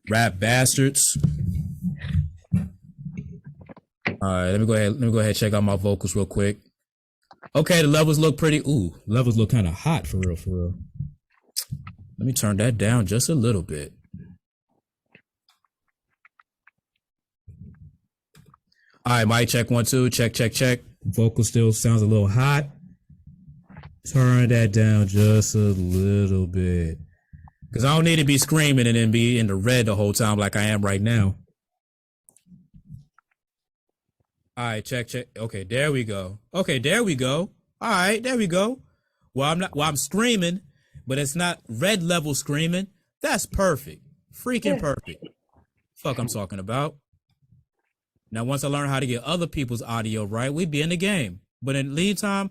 Rap bastards. All right, let me go ahead and check out my vocals real quick. Okay, the levels look pretty. Ooh, levels look kind of hot for real, for real. Let me turn that down just a little bit. All right, mic check 1 2, check. Vocal still sounds a little hot. Turn that down just a little bit. Because I don't need to be screaming and then be in the red the whole time like I am right now. All right, check. Okay, there we go. All right, there we go. I'm screaming, but it's not red level screaming. That's perfect. Freaking perfect. Fuck I'm talking about. Now, once I learn how to get other people's audio right, we be in the game. But in lead time,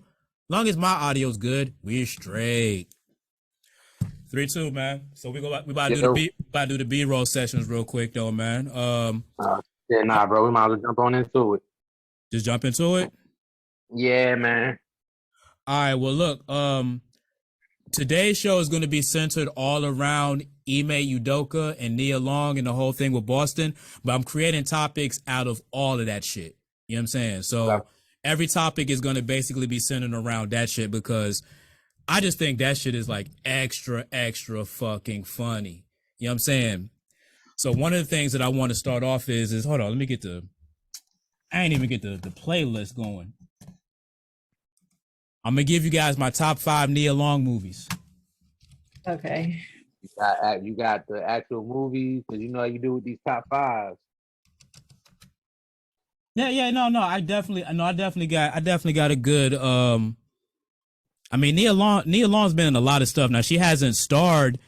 long as my audio's good, we straight. 3 2, man. So we about to do the B-roll sessions real quick though, man. Bro. We might as well jump on into it. Just jump into it. Yeah, man. All right. Well, look. Today's show is going to be centered all around Ime Udoka and Nia Long and the whole thing with Boston, but I'm creating topics out of all of that shit. You know what I'm saying? So every topic is going to basically be centered around that shit because I just think that shit is like extra fucking funny. You know what I'm saying? So one of the things that I want to start off is hold on, let me get I ain't even get the playlist going. I'm gonna give you guys my top 5 Nia Long movies. Okay. You got the actual movies, because you know how you do with these top 5s. No. I definitely got a good. I mean, Nia Long's been in a lot of stuff. Now she hasn't starred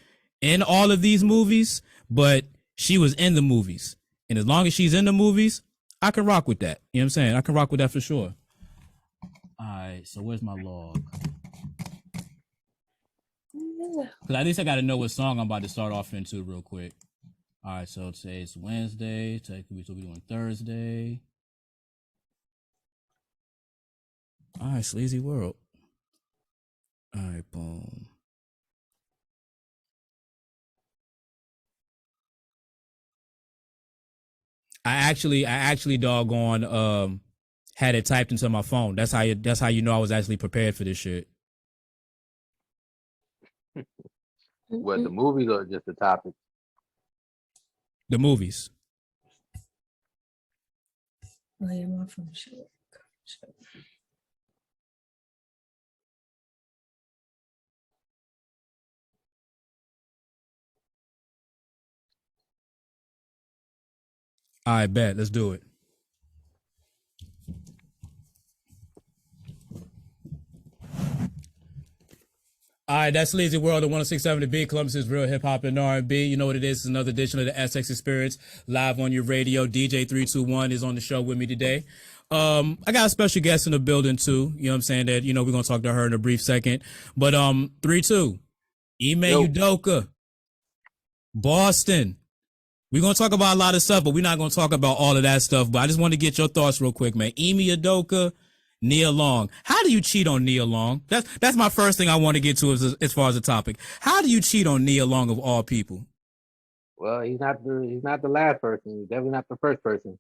in all of these movies, but she was in the movies, and as long as she's in the movies, I can rock with that. You know what I'm saying? I can rock with that for sure. All right, so where's my log? Because at least I got to know what song I'm about to start off into real quick. All right, so today it's Wednesday. Technically, we'll be doing Thursday. All right, Sleazy World. All right, boom. I actually doggone had it typed into my phone. That's how you know I was actually prepared for this shit. What, the movies or just the topics? The movies. Oh, yeah, my phone shit. All right, bet. Let's do it. All right, that's Sleazy World at 1067 The Beat. Columbus' real hip hop and R&B. You know what it is. It's another edition of the SX Experience live on your radio. DJ 321 is on the show with me today. I got a special guest in the building too. You know what I'm saying? That, you know, we're gonna talk to her in a brief second. But 3-2. Ime Udoka. Boston. We're gonna talk about a lot of stuff, but we're not gonna talk about all of that stuff. But I just want to get your thoughts real quick, man. Ime Udoka, Nia Long. How do you cheat on Nia Long? That's my first thing I want to get to as far as the topic. How do you cheat on Nia Long of all people? Well, he's not the last person. He's definitely not the first person.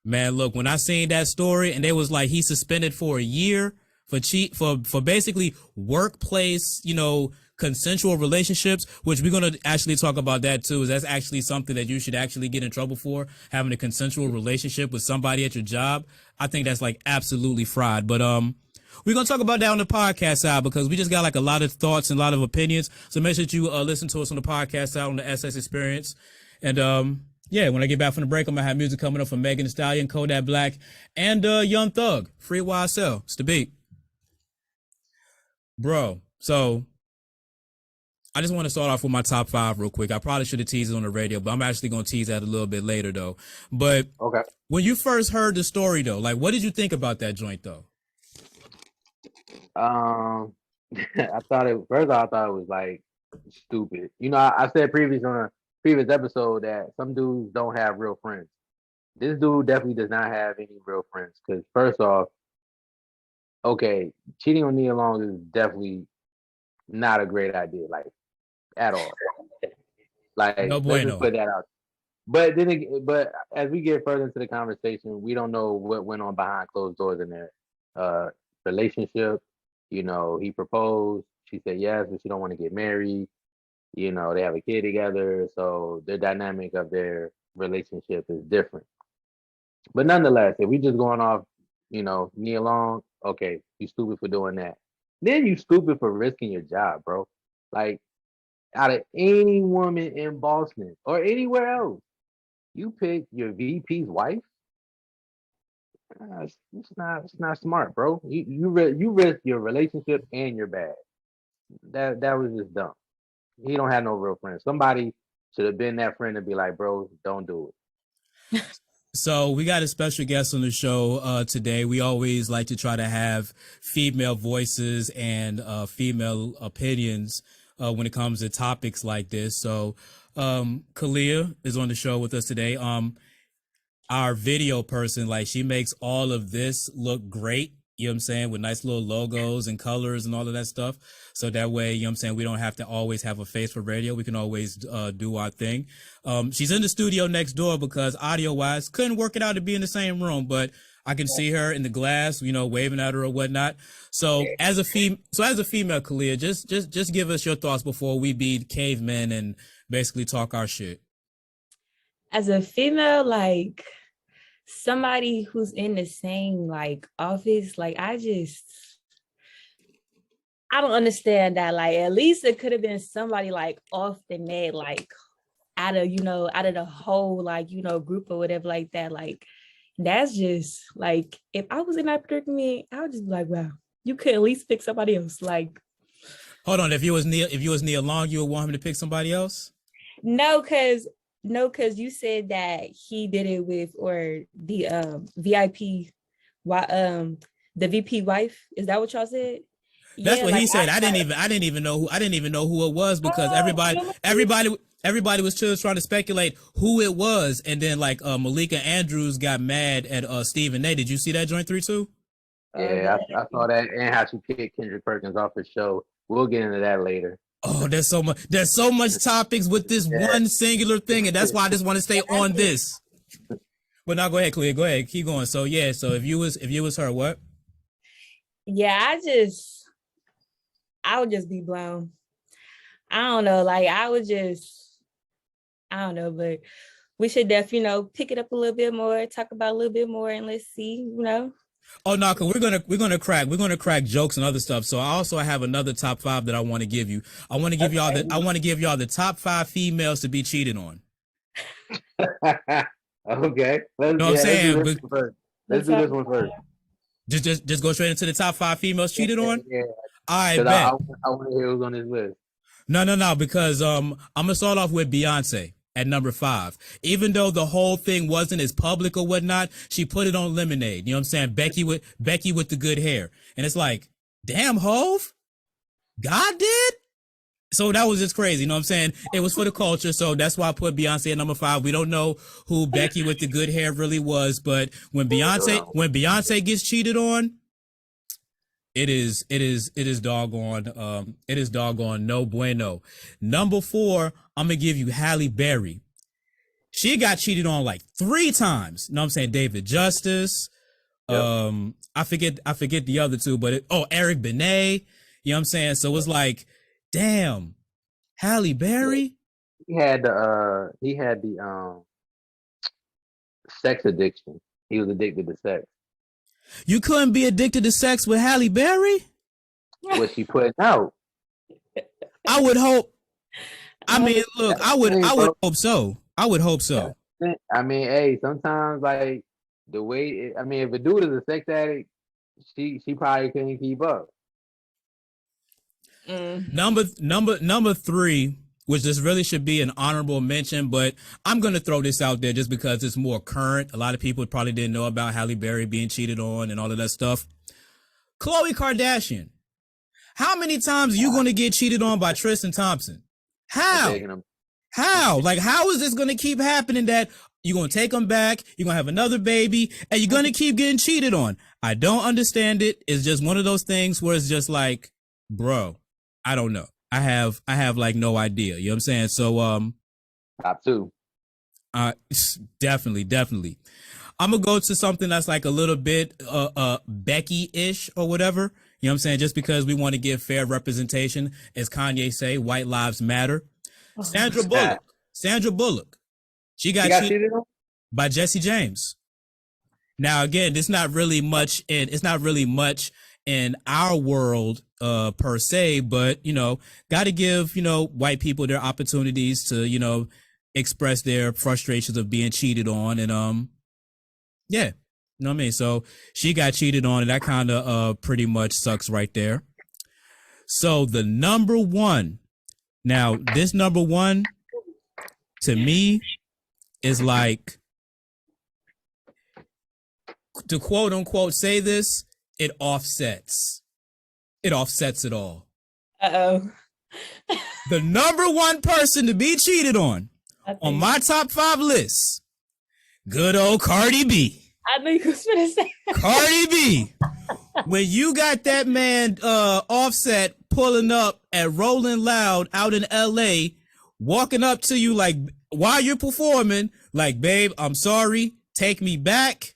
Man, look, when I seen that story and they was like he suspended for a year for basically workplace, you know, consensual relationships, which we're going to actually talk about that too. Is that's actually something that you should actually get in trouble for, having a consensual relationship with somebody at your job. I think that's like absolutely fried. But we're going to talk about that on the podcast side because we just got like a lot of thoughts and a lot of opinions. So make sure that you listen to us on the podcast side on the SS Experience. And yeah, when I get back from the break, I'm going to have music coming up from Megan Thee Stallion, Kodak Black, and Young Thug, Free YSL. It's the beat. Bro, so I just want to start off with my top 5 real quick. I probably should have teased it on the radio, but I'm actually going to tease that a little bit later, though. But okay, when you first heard the story, though, like, what did you think about that joint, though? I thought it was like stupid. You know, I said on a previous episode that some dudes don't have real friends. This dude definitely does not have any real friends. Because first off, okay, cheating on Nia Long is definitely not a great idea, like at all. Like, No let's just bueno. put that out. But then, but as we get further into the conversation, we don't know what went on behind closed doors in their uh, relationship. You know, he proposed. She said yes, but she don't want to get married. You know, they have a kid together, so the dynamic of their relationship is different. But nonetheless, if we just going off, Nia Long, okay, you stupid for doing that. Then you stupid for risking your job, bro. Like, out of any woman in Boston or anywhere else, you pick your VP's wife. It's not smart, bro. You risk your relationship and your bag. That was just dumb. He don't have no real friends. Somebody should have been that friend and be like, bro, don't do So we got a special guest on the show today. We always like to try to have female voices and female opinions when it comes to topics like this. So Khailyah is on the show with us today. Our video person, like, she makes all of this look great. You know what I'm saying? With nice little logos and colors and all of that stuff. So that way, you know what I'm saying, we don't have to always have a face for radio. We can always do our thing. She's in the studio next door because audio wise couldn't work it out to be in the same room, but I can see her in the glass, waving at her or whatnot. So as a female, Khailyah, just give us your thoughts before we be cavemen and basically talk our shit. As a female, like somebody who's in the same like office, like I don't understand that. Like, at least it could have been somebody like off the net, like out of the whole group or whatever like that. Like, that's just like, if I was in that predicament, I would just be like, wow, you could at least pick somebody else. Like, hold on, if you was Nia Long, you would want him to pick somebody else? No, because you said that he did it with, or the VIP, the VP wife. Is that what y'all said? That's Yeah, what like, he said. I didn't even know who it was because everybody was just trying to speculate who it was, and then like Malika Andrews got mad at Stephen A. Did you see that joint 3 too? it. Yeah, I saw that, and how she kicked Kendrick Perkins off the show. We'll get into that later. Oh, there's so much topics with this one singular thing, and that's why I just want to stay on this. But now go ahead, Khailyah. Go ahead, keep going. So yeah, so if you was her, what? Yeah, I would just be blown. I don't know, like I don't know, but we should definitely, pick it up a little bit more, talk about a little bit more, and let's see, Oh no, cause we're gonna crack jokes and other stuff. So I also have another top 5 that I want to give you. I want to give y'all the top 5 females to be cheated on. Okay, You know what I'm saying? Let's do this one first. Just go straight into the top 5 females cheated on. Yeah. All right, bet. bet. I want to hear who's on this list. No, because I'm gonna start off with Beyonce at number 5. Even though the whole thing wasn't as public or whatnot, she put it on Lemonade. You know what I'm saying? Becky with the good hair, and it's like, damn, Hove, God did. So that was just crazy. You know what I'm saying? It was for the culture. So that's why I put Beyonce at number 5. We don't know who Becky with the good hair really was, but when Beyonce gets cheated on, it is doggone no bueno. Number 4, I'm gonna give you Halle Berry. She got cheated on like 3 times. You know what I'm saying? David Justice. Yep. I forget the other 2, but Eric Benet. You know what I'm saying? So it's like, damn, Halle Berry. He had the sex addiction. He was addicted to sex. You couldn't be addicted to sex with Halle Berry? What she putting out? I would hope. I mean, look, I would hope so. I would hope so. I mean, hey, sometimes like the way if a dude is a sex addict, she probably couldn't keep up. Number 3, which this really should be an honorable mention, but I'm gonna throw this out there just because it's more current. A lot of people probably didn't know about Halle Berry being cheated on and all of that stuff. Khloe Kardashian. How many times are you gonna get cheated on by Tristan Thompson? How? Like, how is this gonna keep happening that you're gonna take him back, you're gonna have another baby, and you're gonna keep getting cheated on? I don't understand it. It's just one of those things where it's just like, bro, I don't know. I have like no idea. You know what I'm saying? So Top two. Definitely. I'm gonna go to something that's like a little bit Becky-ish or whatever. You know what I'm saying? Just because we want to give fair representation, as Kanye say, white lives matter. Sandra Bullock. Sandra Bullock. She got cheated on by Jesse James. Now again, it's not really much in our world per se, but got to give white people their opportunities to express their frustrations of being cheated on, and yeah, you know what I mean. So she got cheated on, and that kind of pretty much sucks right there. So the number one, now this number one to me is like, to quote unquote say this, it offsets it all. Uh-oh. The number one person to be cheated on my top 5 list, good old Cardi B. I knew you was gonna say Cardi B. When you got that man Offset pulling up at Rolling Loud out in LA, walking up to you like while you're performing, like, babe, I'm sorry, take me back.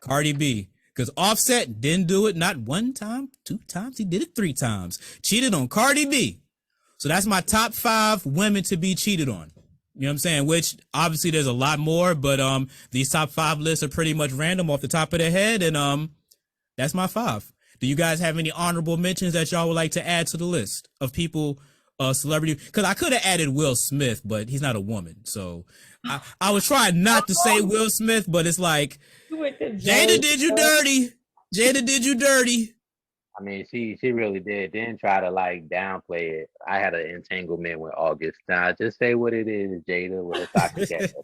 Cardi B. Because Offset didn't do it not 1 time, 2 times, he did it 3 times. Cheated on Cardi B. So that's my top 5 women to be cheated on. You know what I'm saying? Which obviously there's a lot more, but these top 5 lists are pretty much random off the top of their head, and that's my 5. Do you guys have any honorable mentions that y'all would like to add to the list of people, celebrity? Because I could have added Will Smith, but he's not a woman. So I was trying not to say Will Smith, but it's like, Jada did you dirty. Jada did you dirty. I mean, she really did. Didn't try to like downplay it. I had an entanglement with August. Now, just say what it is, Jada, with a toxic ass.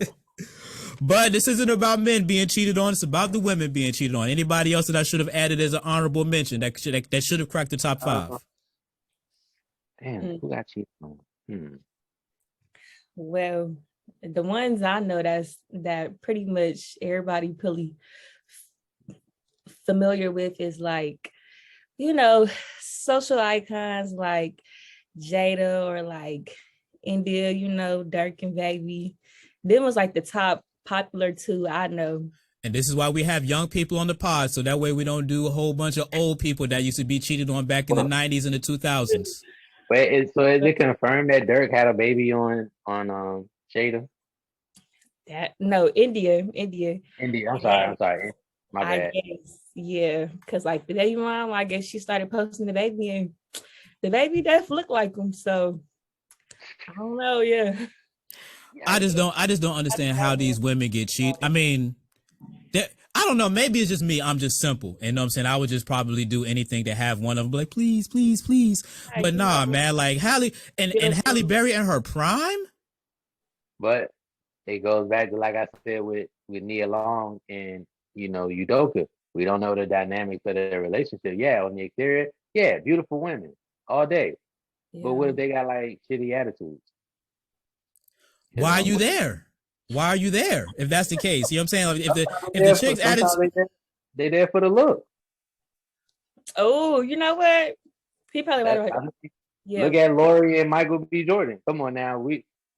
But this isn't about men being cheated on. It's about the women being cheated on. Anybody else that I should have added as an honorable mention that should have cracked the top 5? Damn, who got cheated on? Well, the ones I know that pretty much everybody pretty familiar with is like, social icons like Jada or like India, Dirk and Baby. Them was like the top popular 2 I know. And this is why we have young people on the pod, so that way we don't do a whole bunch of old people that used to be cheated on back in the 90s and the 2000s. But is it confirmed that Dirk had a baby on Jada? No, India. I'm sorry. My bad. I guess, yeah, because like the baby mom, I guess she started posting the baby, and the baby does look like him. So I don't know. Yeah, I just don't understand how these women get cheated. I mean, I don't know. Maybe it's just me. I'm just simple. And you know what I'm saying? I would just probably do anything to have one of them. Like, please. But nah, man, like Halle and Halle Berry in her prime. But it goes back to, like I said, with Nia Long and, Udoka. We don't know the dynamics of their relationship. Yeah, on the exterior, yeah, beautiful women all day. Yeah. But what if they got like shitty attitudes? Why are you there? Why are you there? If that's the case, you know what I'm saying? Like, if the chick's attitude, they there for the look. Oh, you know what? He probably right. Yeah. Look at Lori and Michael B. Jordan. Come on now,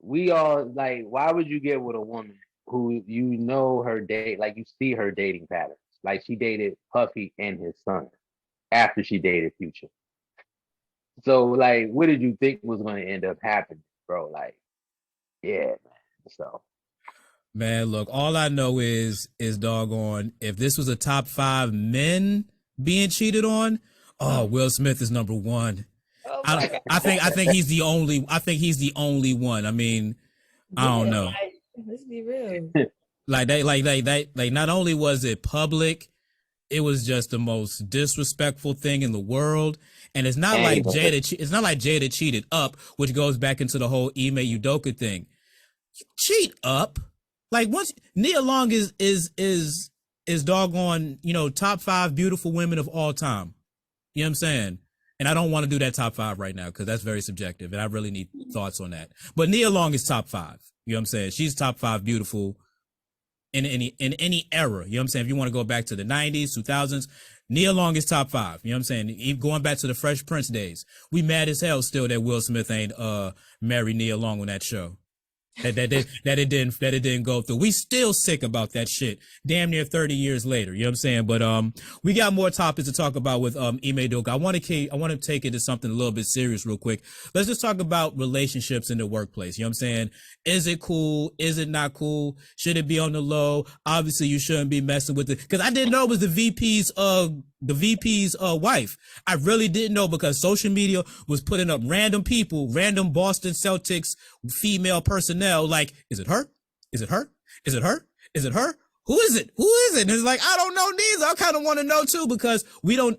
we all like. Why would you get with a woman who her date, like you see her dating patterns? Like she dated Puffy and his son after she dated Future. So like, what did you think was going to end up happening, bro? Like, yeah, man. So. Man, look, all I know is doggone, if this was a top 5 men being cheated on, Will Smith is number 1. Oh I think he's the only one. I mean, I don't know. Let's be real. Like not only was it public, it was just the most disrespectful thing in the world. And it's not like Jada cheated up, which goes back into the whole Ime Udoka thing. Cheat up. Like once Nia Long is doggone, top 5 beautiful women of all time. You know what I'm saying? And I don't want to do that top 5 right now because that's very subjective and I really need thoughts on that. But Nia Long is top 5. You know what I'm saying? She's top 5 beautiful in any era. You know what I'm saying? If you want to go back to the 90s, 2000s, Nia Long is top 5. You know what I'm saying? Even going back to the Fresh Prince days. We mad as hell still that Will Smith ain't married Nia Long on that show. that it didn't go through. We still sick about that shit. Damn near 30 years later. You know what I'm saying? But we got more topics to talk about with Ime Udoka. I want to take it to something a little bit serious real quick. Let's just talk about relationships in the workplace. You know what I'm saying? Is it cool? Is it not cool? Should it be on the low? Obviously, you shouldn't be messing with it, because I didn't know it was the VP's wife. I really didn't know, because social media was putting up random people, random Boston Celtics female personnel. Like, is it her? Is it her? Is it her? Is it her? Who is it? Who is it? And it's like, I don't know neither. I kind of want to know too, because we don't,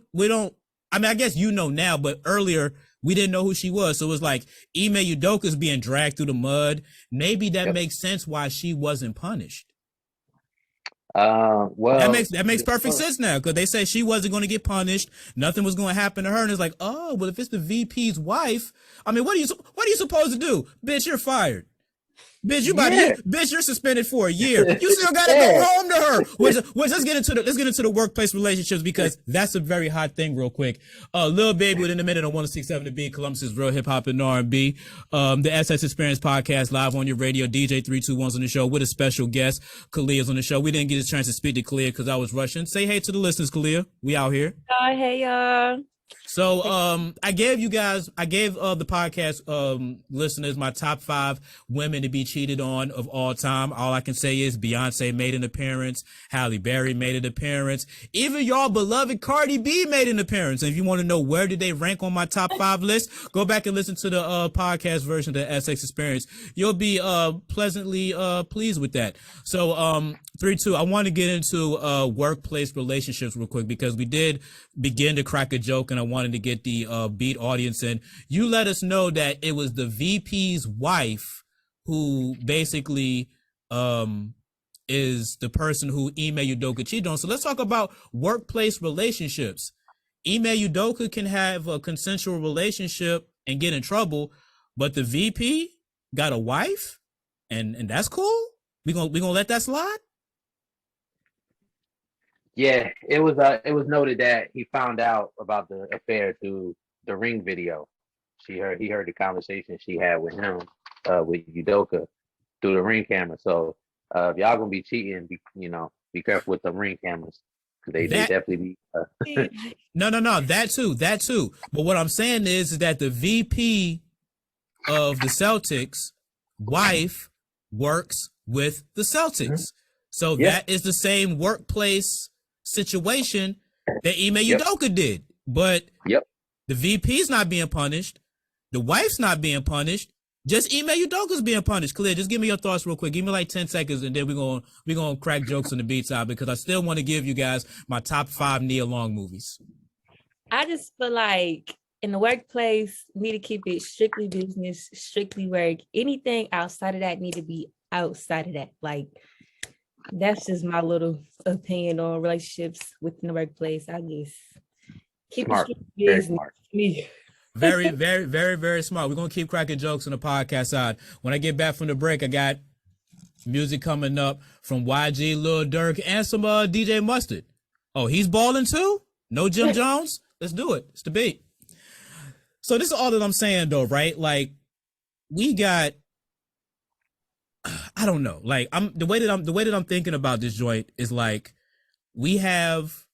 I mean, I guess you know now, but earlier we didn't know who she was. So it was like Ime Udoka's being dragged through the mud. Maybe that makes sense why she wasn't punished. Well, that makes perfect sense now, because they said she wasn't going to get punished. Nothing was going to happen to her. And it's like, oh, well, if it's the VP's wife, I mean, what are you supposed to do? Bitch, you're fired. Bitch, bitch, you're suspended for a year. You still gotta go home to her. Let's get into the workplace relationships, because that's a very hot thing real quick. Lil Baby within a minute on 106.7 The Beat, Columbus's real hip hop and R&B. The SS Experience podcast live on your radio. DJ 321's on the show with a special guest. Khailyah's on the show. We didn't get a chance to speak to Khailyah because I was rushing. Say hey to the listeners, Khailyah. We out here. Hey y'all. So I gave the podcast listeners my top 5 women to be cheated on of all time. All I can say is Beyonce made an appearance, Halle Berry made an appearance, even y'all beloved Cardi B made an appearance. And if you want to know where did they rank on my top 5 list, go back and listen to the podcast version of the SX Experience. You'll be pleasantly pleased with that. So 3-2, I want to get into workplace relationships real quick, because we did begin to crack a joke, and I wanted to get the Beat audience in. You let us know that it was the VP's wife who basically is the person who Ime Udoka cheated on. So let's talk about workplace relationships. Ime Udoka can have a consensual relationship and get in trouble, but the VP got a wife, and that's cool. We gonna let that slide? Yeah, it was noted that he found out about the affair through the Ring video. He heard the conversation she had with him, with Udoka, through the Ring camera. So if y'all gonna be cheating, be careful with the Ring cameras. They definitely be. No, that too. But what I'm saying is that the VP of the Celtics wife works with the Celtics. Mm-hmm. So that is the same workplace situation that Ime Udoka did. But the VP's not being punished. The wife's not being punished. Just Ime Udoka's being punished. Khailyah, just give me your thoughts real quick. Give me like 10 seconds, and then we're gonna crack jokes on the beat side, because I still want to give you guys my top 5 Nia Long movies. I just feel like in the workplace, need to keep it strictly business, strictly work. Anything outside of that need to be outside of that. Like, that's just my little opinion on relationships within the workplace. I guess keep smart. it very smart. Very, very, very, very smart. We're gonna keep cracking jokes on the podcast side. When I get back from the break, I got music coming up from YG, Lil Durk, and some DJ Mustard. Oh, he's balling too? No Jim Jones? Let's do it. It's the beat. So this is all that I'm saying though, right? Like, we got, I don't know. Like, the way that I'm thinking about this joint is like, we have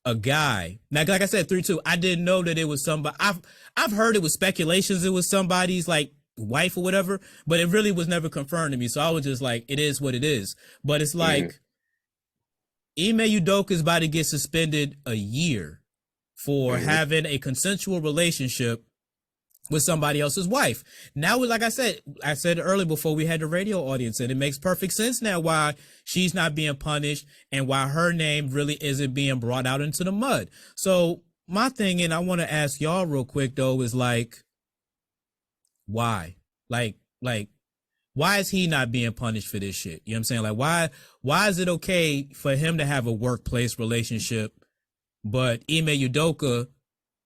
a guy. Now, like I said, 3-2, I didn't know that it was somebody. I've heard it was speculations it was somebody's like wife or whatever, but it really was never confirmed to me. So I was just like, it is what it is. But it's like, Ime Udoka is about to get suspended a year for having a consensual relationship with somebody else's wife. Now, like I said earlier before we had the radio audience, and it makes perfect sense now why she's not being punished and why her name really isn't being brought out into the mud. So my thing, and I want to ask y'all real quick though, is like, why? Like, why is he not being punished for this shit? You know what I'm saying? Like, why is it okay for him to have a workplace relationship, but Ime Udoka,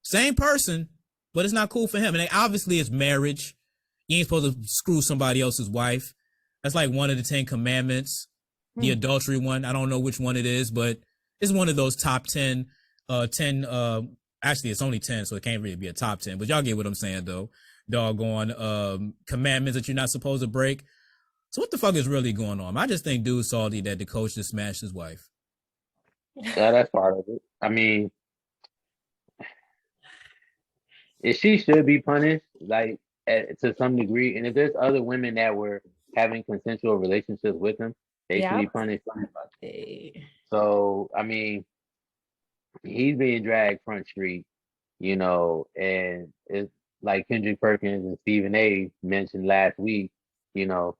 same person, but it's not cool for him? And obviously it's marriage. You ain't supposed to screw somebody else's wife. That's like one of the 10 commandments, the adultery one. I don't know which one it is, but it's one of those top 10, actually it's only 10, so it can't really be a top 10, but y'all get what I'm saying though. doggone commandments that you're not supposed to break. So what the fuck is really going on? I just think dude's salty that the coach just smashed his wife. Yeah, that's part of it. I mean, if she should be punished, like to some degree, and if there's other women that were having consensual relationships with him, they should Yeah, be punished. I So, I mean, he's being dragged front street, and it's like Kendrick Perkins and Stephen A. mentioned last week, you know,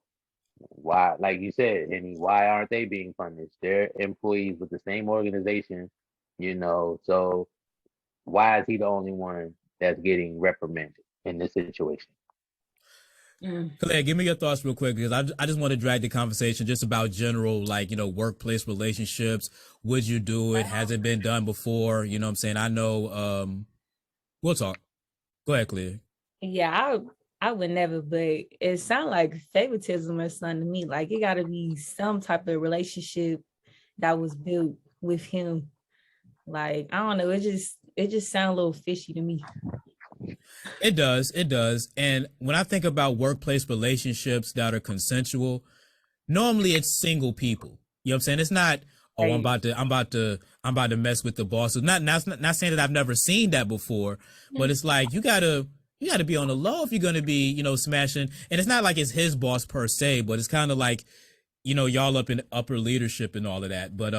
why, like you said, and why aren't they being punished? They're employees with the same organization, so why is he the only one that's getting reprimanded in this situation? Khailyah, give me your thoughts real quick because I just want to drag the conversation just about general, like, workplace relationships. Would you do it? Has it been done before? You know what I'm saying? I know, we'll talk. Go ahead, Khailyah. Yeah, I would never, but it sounds like favoritism or something to me. Like it got to be some type of relationship that was built with him. Like I don't know, it just sounds a little fishy to me. It does. And when I think about workplace relationships that are consensual, normally it's single people. You know what I'm saying? It's not, oh, Right. I'm about to mess with the boss. It's not saying that I've never seen that before, but it's like you gotta be on the low if you're gonna be, smashing. And it's not like it's his boss per se, but it's kind of like, y'all up in upper leadership and all of that. But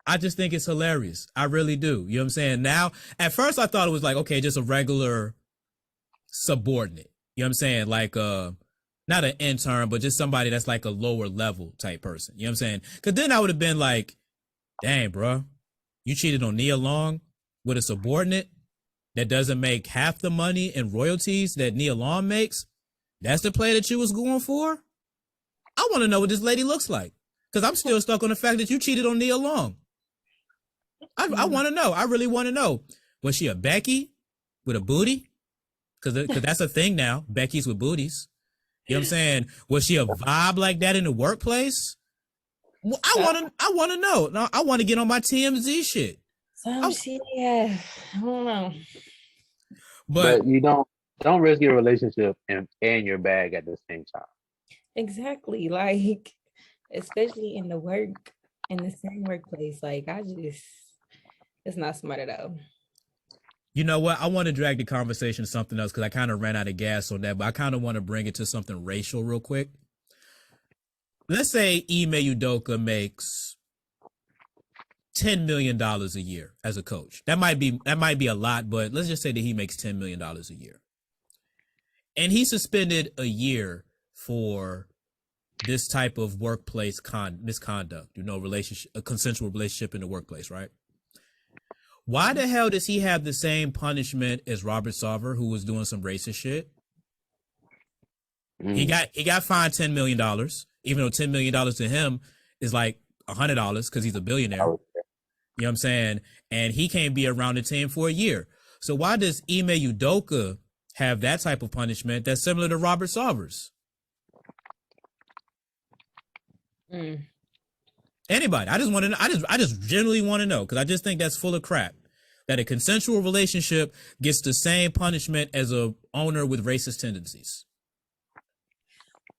I just think it's hilarious. I really do. You know what I'm saying? Now, at first I thought it was like, okay, just a regular subordinate. You know what I'm saying? Like not an intern, but just somebody that's like a lower level type person. You know what I'm saying? Cause then I would have been like, dang, bro, you cheated on Nia Long with a subordinate that doesn't make half the money in royalties that Nia Long makes. That's the play that you was going for? I want to know what this lady looks like. Cause I'm still stuck on the fact that you cheated on Nia Long. I want to know. I really want to know. Was she a Becky with a booty? Because that's a thing now. Becky's with booties. You know what I'm saying? Was she a vibe like that in the workplace? Well, I want to know. No, I want to get on my TMZ shit. Yeah, I don't know. But you don't risk your relationship and your bag at the same time. Exactly. Like, especially in the same workplace. Like, it's not smart at all. You know what? I want to drag the conversation to something else because I kind of ran out of gas on that, but I kind of want to bring it to something racial real quick. Let's say Ime Udoka makes $10 million a year as a coach. That might be a lot, but let's just say that he makes $10 million a year. And he's suspended a year for this type of workplace misconduct, a consensual relationship in the workplace, right? Why the hell does he have the same punishment as Robert Sarver, who was doing some racist shit? He got fined $10 million, even though $10 million to him is like $100 because he's a billionaire. You know what I'm saying? And he can't be around the team for a year. So why does Ime Udoka have that type of punishment that's similar to Robert Sarver's? Anybody? I just want to know. I just generally want to know because I just think that's full of crap. That a consensual relationship gets the same punishment as a owner with racist tendencies.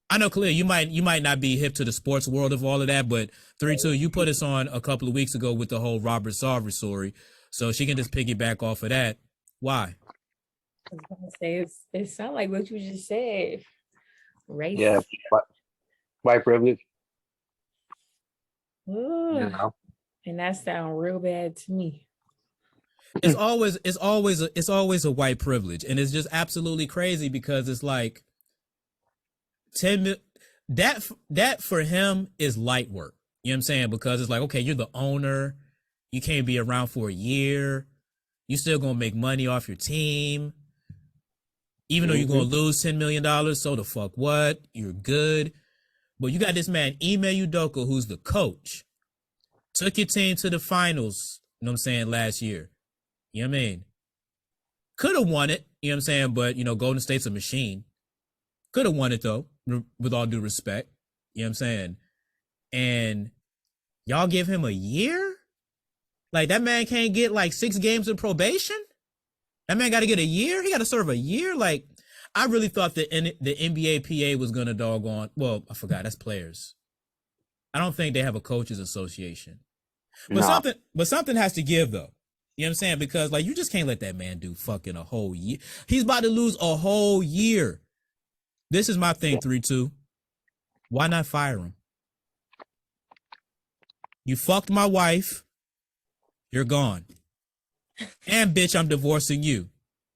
I know, Khailyah, you might not be hip to the sports world of all of that, but 3-2, you put us on a couple of weeks ago with the whole Robert Sarver story, so she can just piggyback off of that. Why? I was gonna say it sounds like what you just said. Race. Yeah, white privilege. And that sounds real bad to me. It's always a white privilege, and it's just absolutely crazy because it's like 10 that for him is light work. You know what I'm saying? Because it's like, okay, you're the owner, you can't be around for a year, you still gonna make money off your team, even though you're gonna lose $10 million. So the fuck what? You're good. But you got this man, Ime Udoka, who's the coach, took your team to the finals, you know what I'm saying, last year. You know what I mean? Could have won it, you know what I'm saying? But, Golden State's a machine. Could have won it, though, with all due respect. You know what I'm saying? And y'all give him a year? Like, that man can't get, like, 6 games of probation? That man got to get a year. He got to serve a year. Like, I really thought the NBA PA was gonna doggone. Well, I forgot that's players. I don't think they have a coaches association. But Nah. something has to give though. You know what I'm saying? Because like you just can't let that man do fucking a whole year. He's about to lose a whole year. This is my thing, 3-2. Why not fire him? You fucked my wife. You're gone. And bitch, I'm divorcing you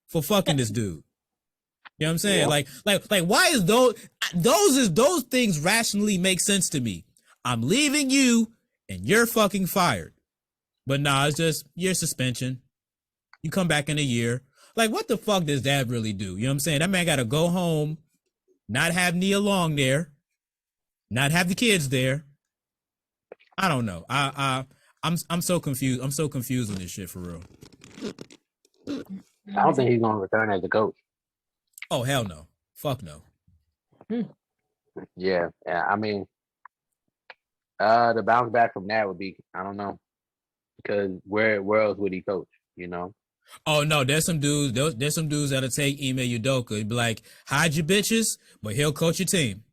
for fucking this dude. You know what I'm saying? Yeah. Like why is those things rationally make sense to me? I'm leaving you and you're fucking fired. But nah, it's just your suspension. You come back in a year. Like, what the fuck does that really do? You know what I'm saying? That man got to go home, not have Nia Long there, not have the kids there. I don't know. I'm so confused. I'm so confused on this shit for real. I don't think he's gonna return as a coach. Oh hell no. Fuck no. Yeah. I mean, the bounce back from that would be, I don't know, because where else would he coach? You know. Oh no, there's some dudes. There's some dudes that'll take Ime Udoka. He'd be like, hide your bitches, but he'll coach your team.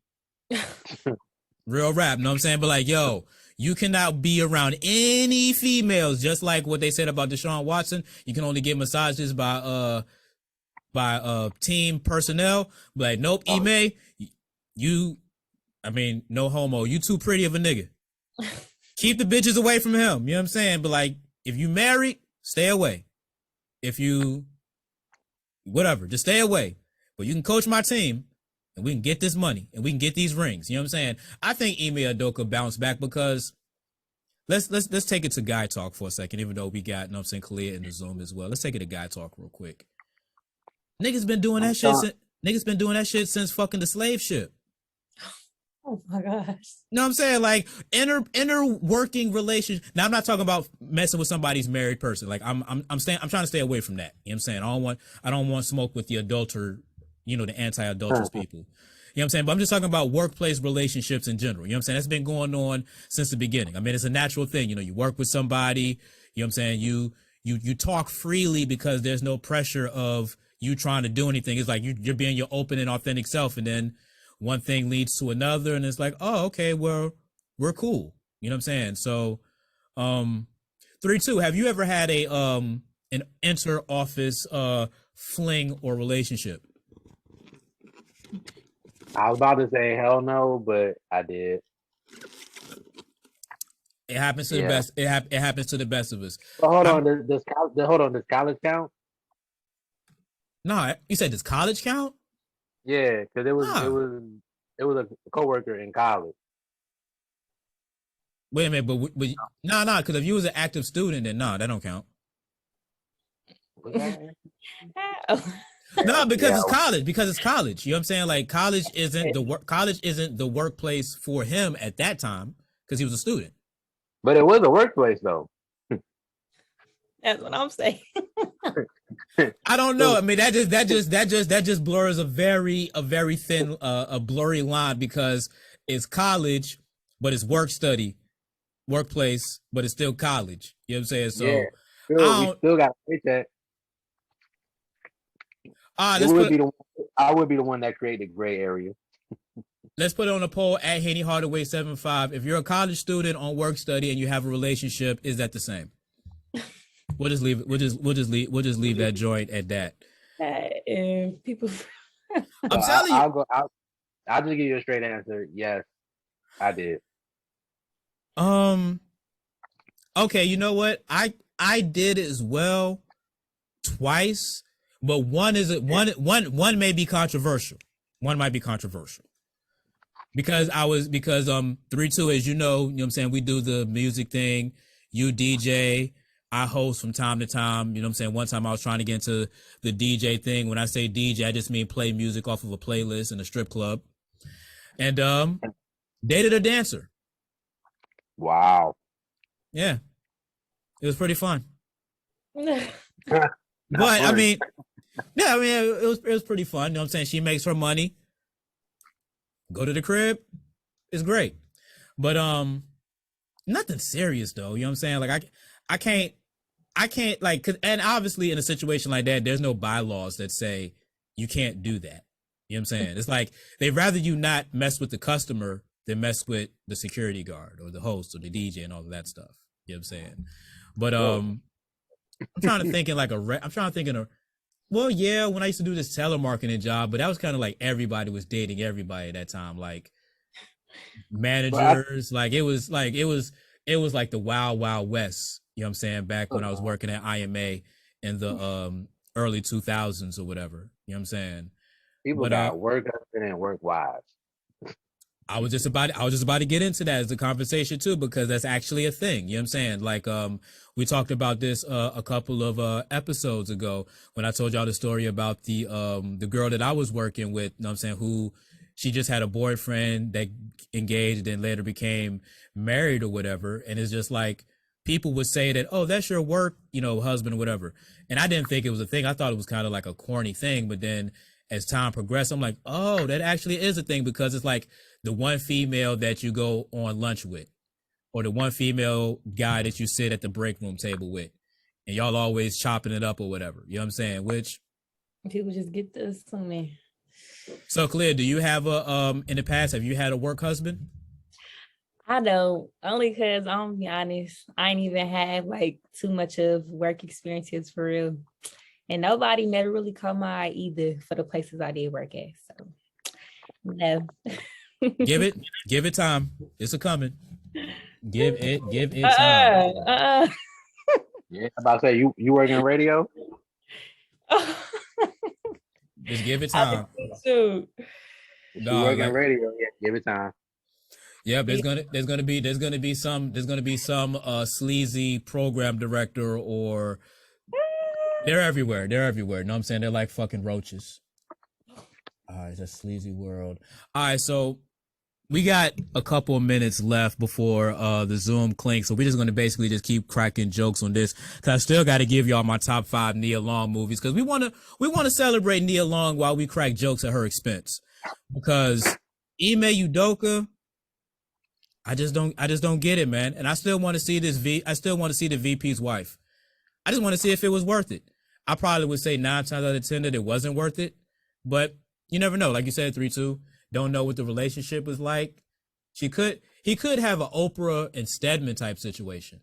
Real rap, know what I'm saying? But like, yo, you cannot be around any females, just like what they said about Deshaun Watson. You can only get massages by team personnel. But like, nope, Ime, I mean, no homo. You too pretty of a nigga. Keep the bitches away from him. You know what I'm saying? But like, if you married, stay away. If you, whatever, just stay away. But you can coach my team and we can get this money and we can get these rings. You know what I'm saying? I think Ime Udoka bounced back because let's take it to guy talk for a second, even though we got, you know what I'm saying, Khailyah in the Zoom as well. Let's take it to guy talk real quick. Niggas been doing that shit since fucking the slave ship. Oh my gosh. You know what I'm saying? Like inner working relationship. Now I'm not talking about messing with somebody's married person. Like I'm trying to stay away from that. You know what I'm saying? I don't want smoke with the adulterer, you know, the anti-adulterous people. You know what I'm saying? But I'm just talking about workplace relationships in general. You know what I'm saying? That's been going on since the beginning. I mean, it's a natural thing. You know, you work with somebody, you know what I'm saying? You talk freely because there's no pressure of you trying to do anything. It's like you're being your open and authentic self, and then one thing leads to another, and it's like, oh, okay, well, we're cool. You know what I'm saying? So, 3-2, have you ever had an inter-office fling or relationship? I was about to say hell no, but I did. It happens to the best. It happens to the best of us. But hold on, does college count? No, you said does college count? Yeah, because it was a coworker in college. Wait a minute, but no, because if you was an active student, then no, that don't count. No, because it's college. Because it's college. You know what I'm saying? Like college isn't the workplace for him at that time because he was a student. But it was a workplace though. That's what I'm saying. I don't know. I mean, that just blurs a very thin, a blurry line because it's college, but it's workplace, but it's still college. You know what I'm saying? So yeah, we still got to fix that. I would be the one that created the gray area. Let's put it on a poll at Haney Hardaway 75. If you're a college student on work study and you have a relationship, is that the same? We'll just leave that joint at that. And people, I'm telling you, I'll just give you a straight answer. Yes, I did. Okay, you know what? I did as well twice, but one may be controversial. One might be controversial. Because 3-2, as you know what I'm saying, we do the music thing, you DJ, I host from time to time. You know what I'm saying? One time I was trying to get into the DJ thing. When I say DJ, I just mean play music off of a playlist in a strip club. And dated a dancer. Wow. Yeah. It was pretty fun. But I mean, yeah, I mean it was pretty fun. You know what I'm saying? She makes her money. Go to the crib. It's great. But nothing serious though. You know what I'm saying? Like I can't I can't and obviously in a situation like that, there's no bylaws that say you can't do that. You know what I'm saying? It's like they'd rather you not mess with the customer than mess with the security guard or the host or the DJ and all of that stuff. You know what I'm saying? But I'm trying to think in well, yeah, when I used to do this telemarketing job, but that was kind of like everybody was dating everybody at that time, like managers, it was like the wild wild west. You know what I'm saying? Back when I was working at IMA in the early 2000s or whatever. You know what I'm saying? People got work husband and work wives. I was just about to get into that as a conversation too, because that's actually a thing. You know what I'm saying? Like, we talked about this a couple of episodes ago when I told y'all the story about the girl that I was working with. You know what I'm saying? Who she just had a boyfriend that engaged and later became married or whatever. And it's just like people would say that, oh, that's your work, husband or whatever. And I didn't think it was a thing. I thought it was kind of like a corny thing. But then as time progressed, I'm like, oh, that actually is a thing, because it's like the one female that you go on lunch with, or the one female guy that you sit at the break room table with, and y'all always chopping it up or whatever. You know what I'm saying? Which people just get to assuming. So, Khailyah, do you have in the past, have you had a work husband? I don't, only because I'm gonna be honest, I ain't even had like too much of work experiences for real. And nobody never really caught my eye either for the places I did work at. So no. Give it time. It's a coming. Give it time. Yeah, I'm about to say you work in radio? Just give it time. You work in radio, yeah, give it time. Yeah, there's gonna be some sleazy program director, or they're everywhere. Know what I'm saying? They're like fucking roaches. All right, it's a sleazy world. All right, so we got a couple of minutes left before the Zoom clinks, so we're just going to basically just keep cracking jokes on this, because I still got to give y'all my top 5 Nia Long movies, because we want to celebrate Nia Long while we crack jokes at her expense. Because Ime Udoka, I just don't get it, man. And I still want to see the VP's wife. I just want to see if it was worth it. I probably would say 9 times out of 10 that it wasn't worth it, but you never know. Like you said, 3-2. Don't know what the relationship was like. He could have an Oprah and Stedman type situation,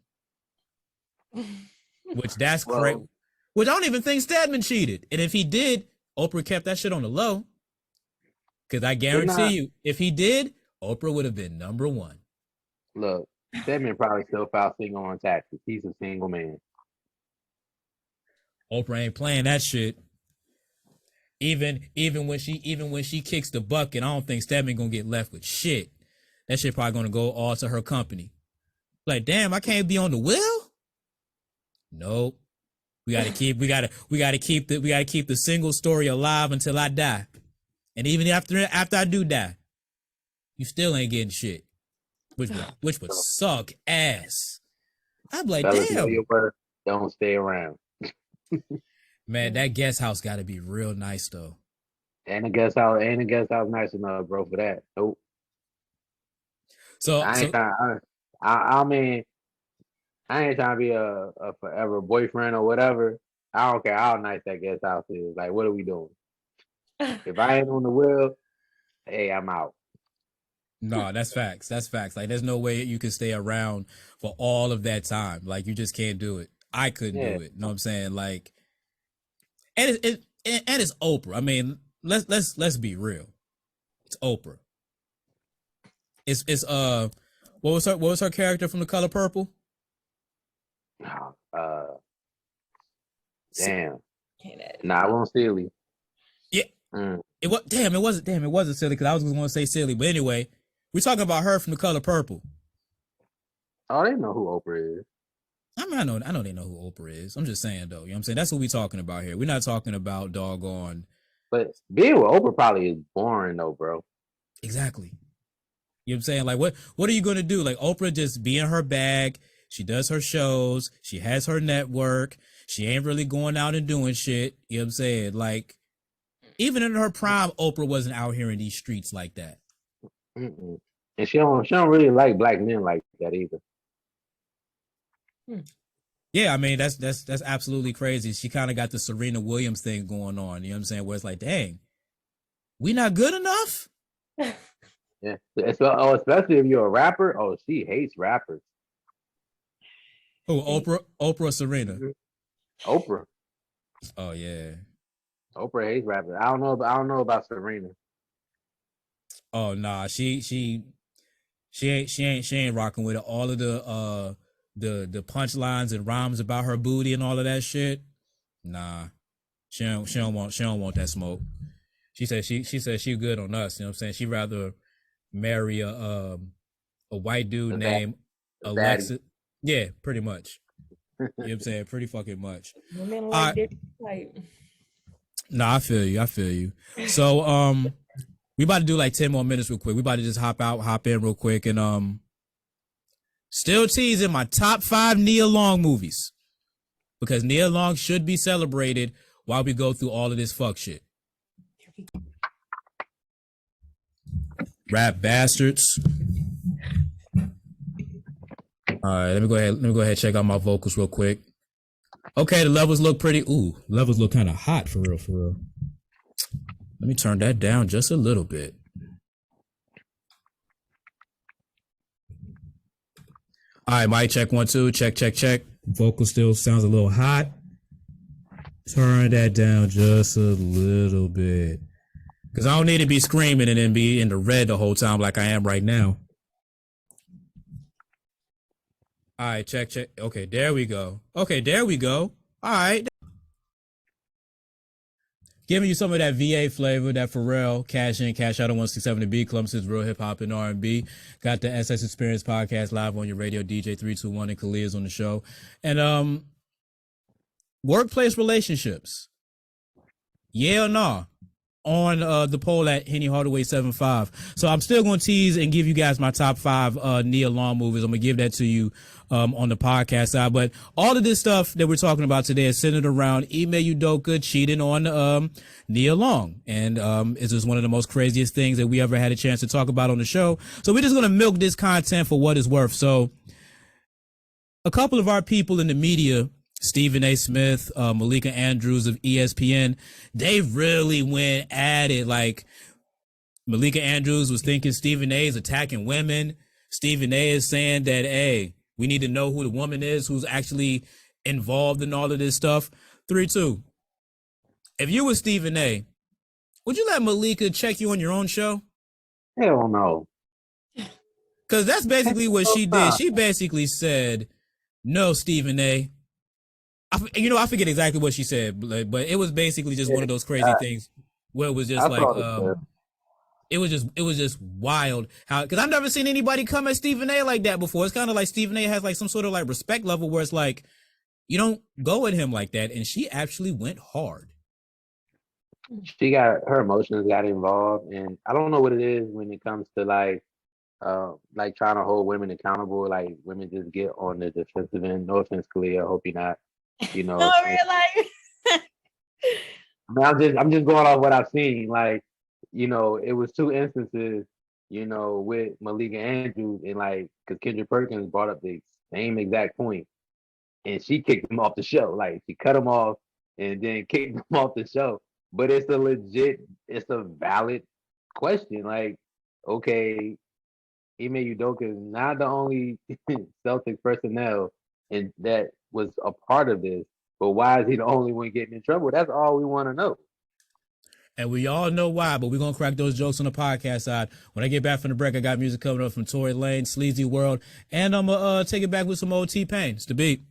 which that's great. Which I don't even think Stedman cheated. And if he did, Oprah kept that shit on the low. Because I guarantee you, if he did, Oprah would have been number 1. Look, Stedman probably still filed single on taxes. He's a single man. Oprah ain't playing that shit. Even when she kicks the bucket, I don't think Stedman gonna get left with shit. That shit probably gonna go all to her company. Like, damn, I can't be on the wheel. Nope. We gotta keep the single story alive until I die. And even after I do die, you still ain't getting shit. Which would suck ass. I'm like, damn. Know your worth, don't stay around. Man, that guest house got to be real nice though. And the guest house nice enough, bro, for that. Nope. I ain't trying to be a forever boyfriend or whatever. I don't care how nice that guest house is. Like, what are we doing? If I ain't on the wheel, hey, I'm out. No, that's facts. Like, there's no way you can stay around for all of that time. Like, you just can't do it. I couldn't do it. You know what I'm saying? Like, and it's Oprah. I mean, let's be real. It's Oprah. It's what was her character from The Color Purple? Damn. Nah, I won't silly. Yeah. It wasn't silly, because I was going to say silly, but anyway, we're talking about her from The Color Purple. Oh, they know who Oprah is. I mean, I know they know who Oprah is. I'm just saying, though. You know what I'm saying? That's what we're talking about here. We're not talking about doggone. But being with Oprah probably is boring, though, bro. Exactly. You know what I'm saying? Like, what are you going to do? Like, Oprah just be in her bag. She does her shows. She has her network. She ain't really going out and doing shit. You know what I'm saying? Like, even in her prime, Oprah wasn't out here in these streets like that. Mm-mm. And she don't really like black men like that either. Yeah, I mean that's absolutely crazy. She kind of got the Serena Williams thing going on. You know what I'm saying? Where it's like, dang, we not good enough. Yeah. Especially if you're a rapper. Oh, she hates rappers. Oh, Oprah, Serena. Mhm. Oprah. Oh yeah. Oprah hates rappers. I don't know about Serena. Oh nah, she ain't rocking with it. All of the punchlines and rhymes about her booty and all of that shit. Nah, she don't want that smoke. She said she good on us. You know what I'm saying? She rather marry a white dude The bad, named the baddie. Alexis. Yeah, pretty much. You know what I'm saying? Pretty fucking much. Women I like this type. Nah, I feel you. I feel you. So we about to do like 10 more minutes real quick. We about to just hop in real quick and still teasing my top 5 Nia Long movies. Because Nia Long should be celebrated while we go through all of this fuck shit. Rap bastards. All right, let me go ahead and check out my vocals real quick. Okay, the levels look pretty. Ooh, levels look kind of hot for real, for real. Let me turn that down just a little bit. All right, mic check 1 2, check. Vocal still sounds a little hot. Turn that down just a little bit. Because I don't need to be screaming and then be in the red the whole time like I am right now. All right, check. Okay, there we go. All right. Giving you some of that VA flavor, that Pharrell, Cash In, Cash Out on 167 The Beat, Clumps' Real Hip Hop and R&B. Got the SS Experience podcast live on your radio, DJ 321 and Khailyah's on the show. And workplace relationships. Yeah or nah? On the poll at Henny Hardaway 75. So I'm still going to tease and give you guys my top 5 Nia Long movies. I'm going to give that to you on the podcast side. But all of this stuff that we're talking about today is centered around Ime Udoka cheating on Nia Long. And it's just one of the most craziest things that we ever had a chance to talk about on the show. So we're just going to milk this content for what it's worth. So a couple of our people in the media, Stephen A. Smith, Malika Andrews of ESPN, they really went at it. Like, Malika Andrews was thinking Stephen A. is attacking women. Stephen A. is saying that, hey, we need to know who the woman is who's actually involved in all of this stuff. 3-2. If you were Stephen A., would you let Malika check you on your own show? Hell no. Because that's basically what she did. She basically said, no, Stephen A., I forget exactly what she said, but it was basically just one of those crazy things where it was just like, it was just wild how, because I've never seen anybody come at Stephen A. like that before. It's kind of like Stephen A. has like some sort of like respect level where it's like, you don't go at him like that. And she actually went hard. She got her emotions got involved, and I don't know what it is when it comes to like trying to hold women accountable. Like women just get on the defensive end. No offense, Khailyah. I hope you're not. You know, No, real I mean, I'm just going off what I've seen. Like, you know, it was 2 instances, you know, with Malika Andrews, and like, because Kendra Perkins brought up the same exact point, and she kicked him off the show. Like, she cut him off and then kicked him off the show. But it's a valid question. Like, okay, Ime Udoka is not the only Celtics personnel and that was a part of this. But why is he the only one getting in trouble? That's all we want to know. And we all know why, but we're going to crack those jokes on the podcast side. When I get back from the break, I got music coming up from Tory Lane, Sleazy World, and I'm going to take it back with some old T-Pain. It's the beat.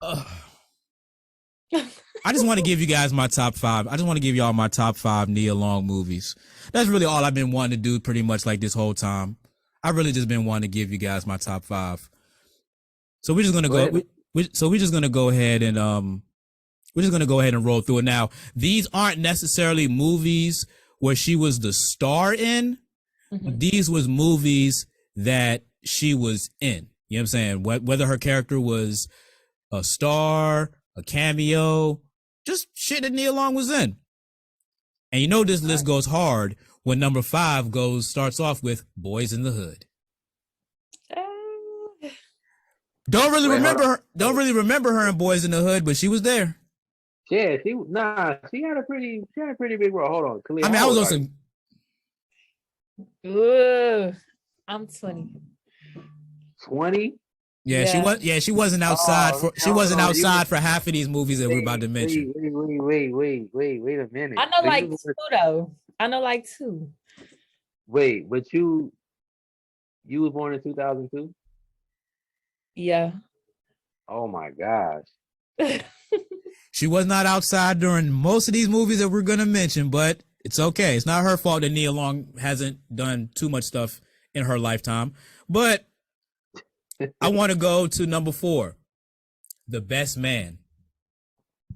I just want to give you guys my top 5. I just want to give y'all my top 5 Nia Long movies. That's really all I've been wanting to do pretty much like this whole time. I've really just been wanting to give you guys my top 5. So we're just going to go. We're just going to go ahead and we're just going to go ahead and roll through it. Now, these aren't necessarily movies where she was the star in. Mm-hmm. These was movies that she was in. You know what I'm saying? Whether her character was a star, a cameo, just shit that Nia Long was in. And you know this list goes hard when number 5 starts off with Boys in the Hood. Don't really Wait, hold remember on. her. Don't really remember her in Boys in the Hood, but she was there. Yeah, she had a pretty big role. Hold on, Khailyah, I mean, I how was old on are you? some. Ugh, I'm 20. 20? Yeah, she Yeah. was. Yeah, she wasn't outside Oh, for. man, She hold wasn't on. You was outside for half of these movies that we're about to mention. wait a minute. I know So like two though. I know like two. but you was born in 2002? Yeah. Oh my gosh. She was not outside during most of these movies that we're gonna mention, but it's okay. It's not her fault that Nia Long hasn't done too much stuff in her lifetime. But I want to go to number 4, The Best Man.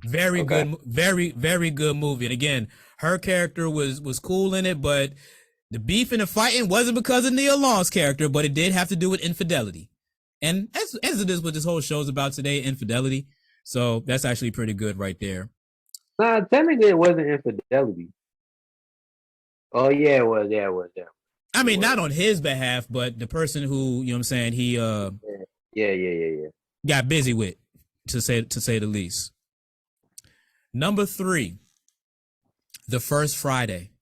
Very Okay. good, very good movie. And again, her character was cool in it, but the beef and the fighting wasn't because of Nia Long's character, but it did have to do with infidelity. And as it is what this whole show is about today, infidelity. So that's actually pretty good right there. Nah, technically it wasn't infidelity. Oh yeah, it was. Yeah, it was. Yeah, I it mean, was. not on his behalf, but the person who, you know what I'm saying, he Yeah. got busy with, to say the least. Number 3, The First Friday.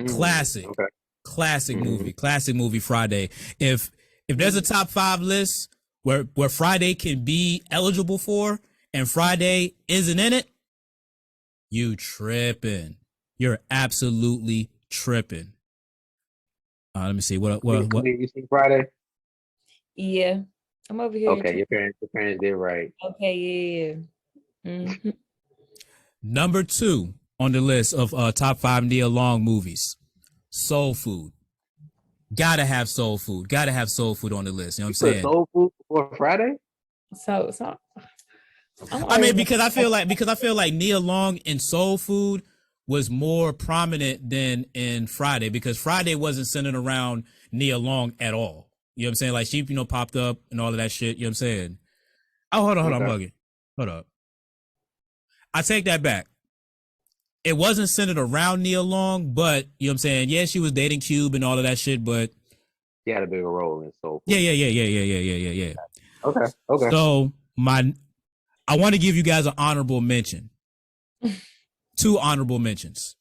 Classic. Okay. Classic Mm-hmm. movie. Classic movie Friday. If there's a top 5 list where Friday can be eligible for and Friday isn't in it, you tripping. You're absolutely tripping. Let me see what. You seen Friday? Yeah. I'm over here. Okay, your parents did right. Okay, yeah. Mm-hmm. Number 2 on the list of top 5 Nia Long movies, Soul Food. Gotta have Soul Food. Gotta have Soul Food on the list. You know what I'm You put saying? soul food before Friday? So I'm I mean, arguing. because I feel like Nia Long in Soul Food was more prominent than in Friday, because Friday wasn't centered around Nia Long at all. You know what I'm saying? Like she, popped up and all of that shit. You know what I'm saying? Oh, hold on, I'm Okay. bugging. Hold up. I take that back. It wasn't centered around Nia Long, but you know what I'm saying? Yeah, she was dating Cube and all of that shit, but She had a bigger role in soul food. yeah. Okay. So I want to give you guys an honorable mention. 2 honorable mentions.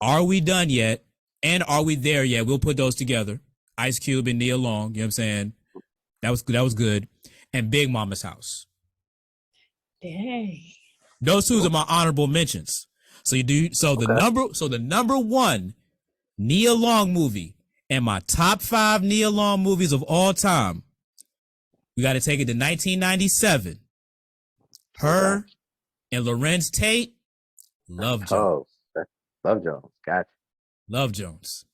Are We Done Yet? And Are We There Yet? We'll put those together. Ice Cube and Nia Long. You know what I'm saying? That was good. And Big Mama's House. Dang. Those 2 are my honorable mentions. So the number 1 Nia Long movie and my top 5 Nia Long movies of all time. We got to take it to 1997. Her and Lorenz Tate, Love Jones. Oh, Love Jones. Gotcha. Love Jones.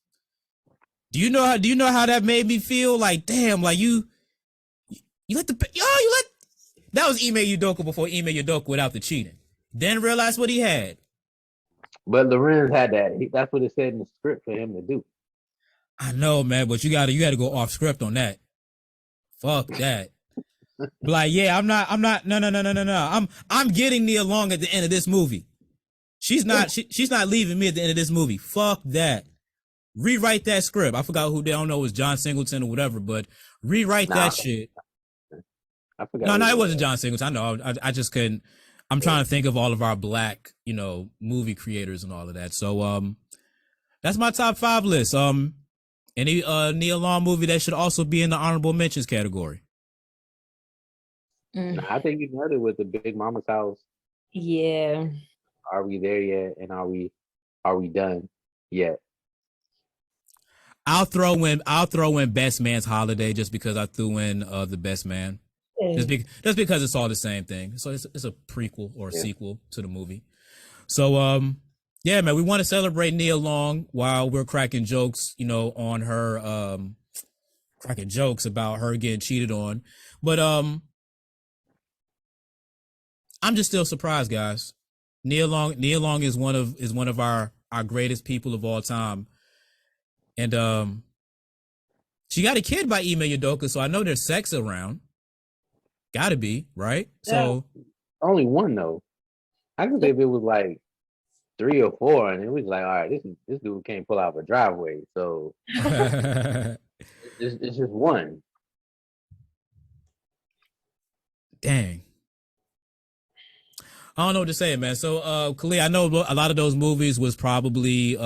Do you know how that made me feel? Like, damn, like you let that was Ime Udoka before Ime Udoka without the cheating. Then realized what he had. But Lorenz had that. That's what it said in the script for him to do. I know, man, but you gotta go off script on that. Fuck that. Like, yeah, I'm not, no. I'm getting Nia Long at the end of this movie. She's not leaving me at the end of this movie. Fuck that. Rewrite that script. I forgot who they don't know, it was John Singleton or whatever, but rewrite that shit. I forgot. No, it wasn't John Singleton. I know. I just couldn't. I'm trying to think of all of our black, movie creators and all of that. So, that's my top 5 list. Any Nia Long movie that should also be in the honorable mentions category. Nah, I think you nailed it with the Big Mama's House. Yeah. Are We There Yet? And Are We Done Yet? I'll throw in Best Man's Holiday just because I threw in the Best Man. Just because it's all the same thing. So it's a prequel or a sequel to the movie. So yeah, man, we want to celebrate Nia Long while we're cracking jokes, on her cracking jokes about her getting cheated on. But I'm just still surprised, guys. Nia Long is one of our greatest people of all time. And she got a kid by Ime Udoka, so I know there's sex around. Gotta be, right? Yeah. So only one though. I could say if it was like 3 or 4, and it was like, all right, this dude can't pull out a driveway, so it's just one. Dang. I don't know what to say, man. So, Khailyah, I know a lot of those movies was probably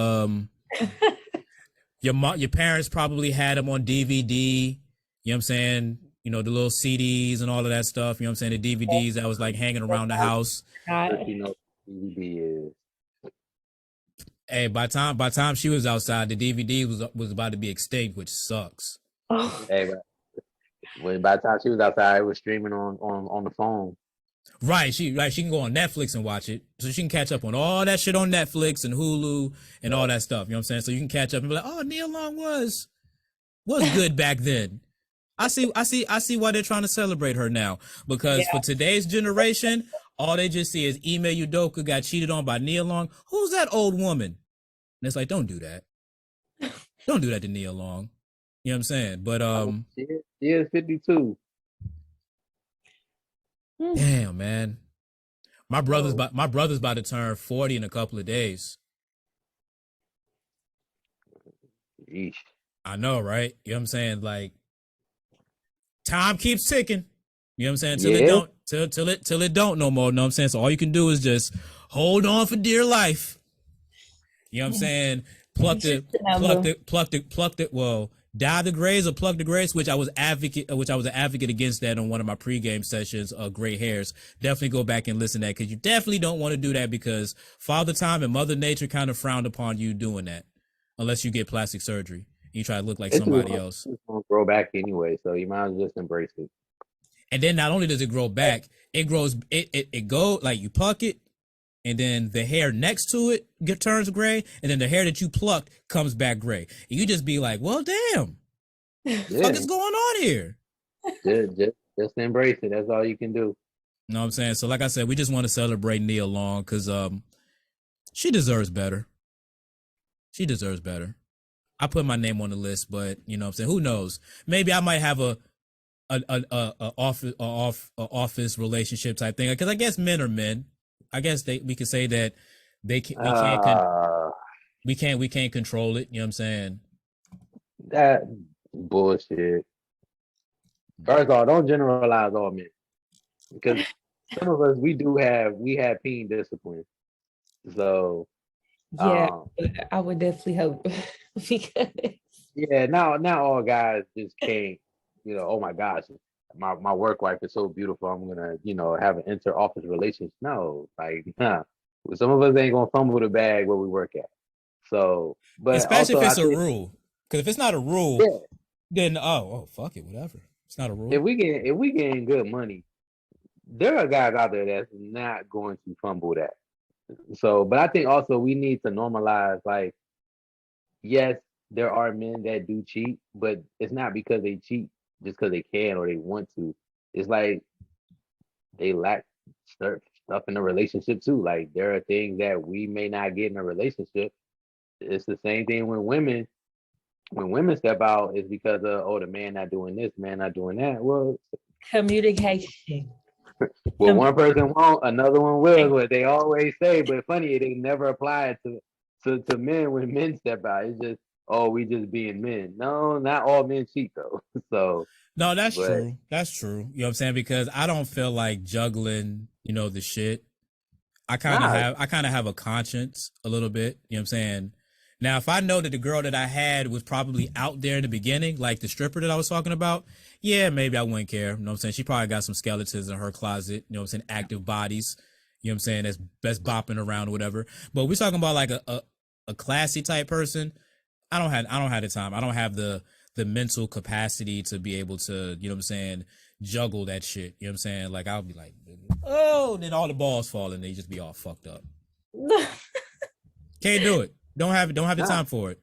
your parents probably had them on DVD. You know what I'm saying? You know, the little CDs and all of that stuff. You know what I'm saying? The DVDs that was like hanging around the house. You know, DVD is. Hey, by the time she was outside, the DVD was about to be extinct, which sucks. Hey, by the time she was outside, it was streaming on the phone. Right, she can go on Netflix and watch it, so she can catch up on all that shit on Netflix and Hulu and all that stuff. You know what I'm saying? So you can catch up and be like, oh, Nia Long was good back then. I see why they're trying to celebrate her now, because for today's generation, all they just see is Ime Udoka got cheated on by Nia Long. Who's that old woman? And it's like, don't do that. Don't do that to Nia Long. You know what I'm saying? But she is 52. Damn, man. My brother's about to turn 40 in a couple of days. Yeesh. I know, right? You know what I'm saying? Like, time keeps ticking. You know what I'm saying? Till it don't no more. You know what I'm saying? So all you can do is just hold on for dear life. You know what I'm saying? Pluck it. Well, dye the grays or pluck the grays, which I was an advocate against that on one of my pregame sessions. Gray hairs. Definitely go back and listen to that, because you definitely don't want to do that, because Father Time and Mother Nature kind of frowned upon you doing that, unless you get plastic surgery. You try to look like somebody else. It's gonna grow back anyway, so you might as well just embrace it. And then not only does it grow back, it grows. It go like you pluck it, and then the hair next to it turns gray, and then the hair that you plucked comes back gray. And you just be like, well, damn, what the fuck is going on here? Just embrace it. That's all you can do. You know what I'm saying? So like I said, we just want to celebrate Nia Long, because she deserves better. She deserves better. I put my name on the list, but you know what I'm saying? Who knows? Maybe I might have a office relationship type thing, because I guess men are men. I guess we could say that we can't control it. You know what I'm saying? That bullshit. First of all, don't generalize all men, because some of us we have teen discipline. So I would definitely hope because not all guys just can't. You know, oh my gosh, my work wife is so beautiful. I'm gonna have an inter-office relationship. No, like some of us ain't gonna fumble the bag where we work at. So, but especially also, if it's a rule, because if it's not a rule, then fuck it, whatever. It's not a rule. If we getting good money, there are guys out there that's not going to fumble that. So, but I think also we need to normalize, like, yes, there are men that do cheat, but it's not because they cheat just because they can or they want to. It's like they lack stuff in a relationship too. Like, there are things that we may not get in a relationship. It's the same thing when women step out, it's because of, the man not doing this, man not doing that. Well, communication. Well, one person won't, another one will. What they always say, but funny, they never apply it to men when men step out. It's just, we just being men. No, not all men cheat though. So no, that's true. That's true. You know what I'm saying? Because I don't feel like juggling, the shit. I kind of have a conscience a little bit. You know what I'm saying? Now, if I know that the girl that I had was probably out there in the beginning, like the stripper that I was talking about, yeah, maybe I wouldn't care. You know what I'm saying? She probably got some skeletons in her closet, you know what I'm saying? Active bodies, you know what I'm saying? That's bopping around or whatever. But we're talking about like a classy type person. I don't have the time. I don't have the mental capacity to be able to, you know what I'm saying, juggle that shit. You know what I'm saying? Like, I'll be like, and then all the balls fall and they just be all fucked up. Can't do it. Don't have the time for it.